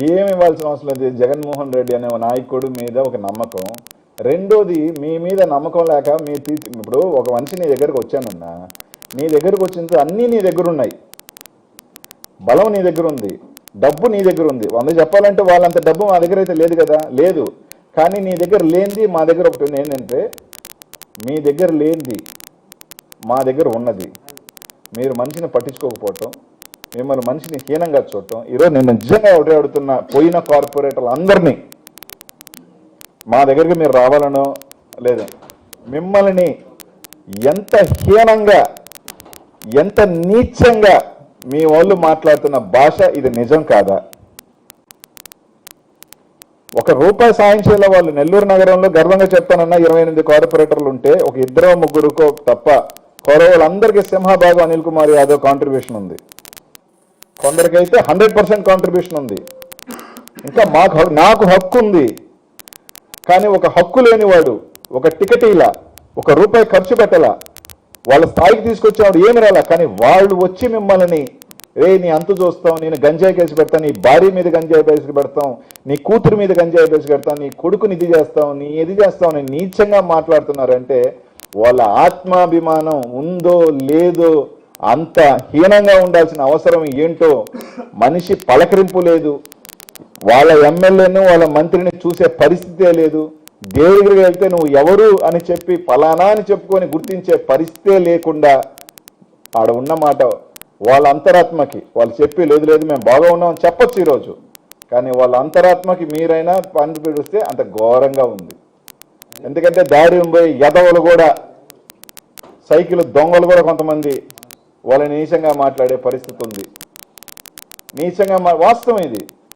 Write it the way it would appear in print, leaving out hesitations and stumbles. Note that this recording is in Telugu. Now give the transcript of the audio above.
ఏమి ఇవ్వాల్సిన అవసరం లేదు. జగన్మోహన్ రెడ్డి అనే నాయకుడు మీద ఒక నమ్మకం. రెండోది, మీ మీద నమ్మకం లేక ఇప్పుడు ఒక మనిషి నీ దగ్గరకు వచ్చానన్నా, నీ దగ్గరకు వచ్చిన అన్నీ నీ దగ్గర ఉన్నాయి, బలం నీ దగ్గర ఉంది, డబ్బు నీ దగ్గర ఉంది. 100 చెప్పాలంటే వాళ్ళంత డబ్బు మా దగ్గర అయితే లేదు కదా, లేదు. కానీ నీ దగ్గర లేనిది మా దగ్గర ఒకటి ఉంది. ఏంటంటే మీ దగ్గర లేనిది మా దగ్గర ఉన్నది. మీరు మనిషిని పట్టించుకోకపోవటం, మిమ్మల్ని మనిషిని హీనంగా చూడటం. ఈరోజు నేను నిజంగా ఒకటే అడుగుతున్నా, పోయిన కార్పొరేటర్లు అందరినీ మా దగ్గరికి మీరు రావాలనో లేదు, మిమ్మల్ని ఎంత హీనంగా ఎంత నీచంగా మీ వాళ్ళు మాట్లాడుతున్న భాష ఇది నిజం కాదా? ₹1 సాయం చేయాల వాళ్ళు. నెల్లూరు నగరంలో గర్వంగా చెప్తానన్నా 28 కార్పొరేటర్లు ఉంటే ఒక 2-3 తప్ప కౌరవులందరికీ సింహభాగం అనిల్ కుమార్ యాదవ్ కాంట్రిబ్యూషన్ ఉంది. కొందరికైతే 100% కాంట్రిబ్యూషన్ ఉంది. ఇంకా నాకు హక్కు ఉంది. కానీ ఒక హక్కు లేనివాడు ఒక టికెట్ ఇలా ₹1 ఖర్చు పెట్టాలా, వాళ్ళ స్థాయికి తీసుకొచ్చేవాడు ఏమి రాలా. కానీ వాళ్ళు వచ్చి మిమ్మల్ని నీ అంతు చూస్తాం, నేను గంజాయి కేసు పెడతాను, నీ భార్య మీద గంజాయి కేసు పెడతాం, నీ కూతురు మీద గంజాయి కేసు పెడతాం, నీ కొడుకుని ఇది చేస్తాం, నీ ఇది చేస్తాం అని నీచంగా మాట్లాడుతున్నారంటే వాళ్ళ ఆత్మాభిమానం ఉందో లేదో, అంత హీనంగా ఉండాల్సిన అవసరం ఏంటో మనిషి పలకరింపు లేదు. వాళ్ళ ఎమ్మెల్యేను వాళ్ళ మంత్రిని చూసే పరిస్థితే లేదు. దేవుడికి వెళ్తే నువ్వు ఎవరు అని చెప్పి ఫలానా అని చెప్పుకొని గుర్తించే పరిస్థితే లేకుండా ఆడ ఉన్నమాట వాళ్ళ అంతరాత్మకి వాళ్ళు చెప్పి లేదు లేదు మేము బాగా ఉన్నామని చెప్పొచ్చు ఈరోజు. కానీ వాళ్ళ అంతరాత్మకి మీరైనా పని పిడిస్తే అంత ఘోరంగా ఉంది. ఎందుకంటే దారి పోయి యదవులు కూడా, సైకిల్ దొంగలు కూడా కొంతమంది వాళ్ళని నీచంగా మాట్లాడే పరిస్థితి ఉంది. నీచంగా వాస్తవం ఇది.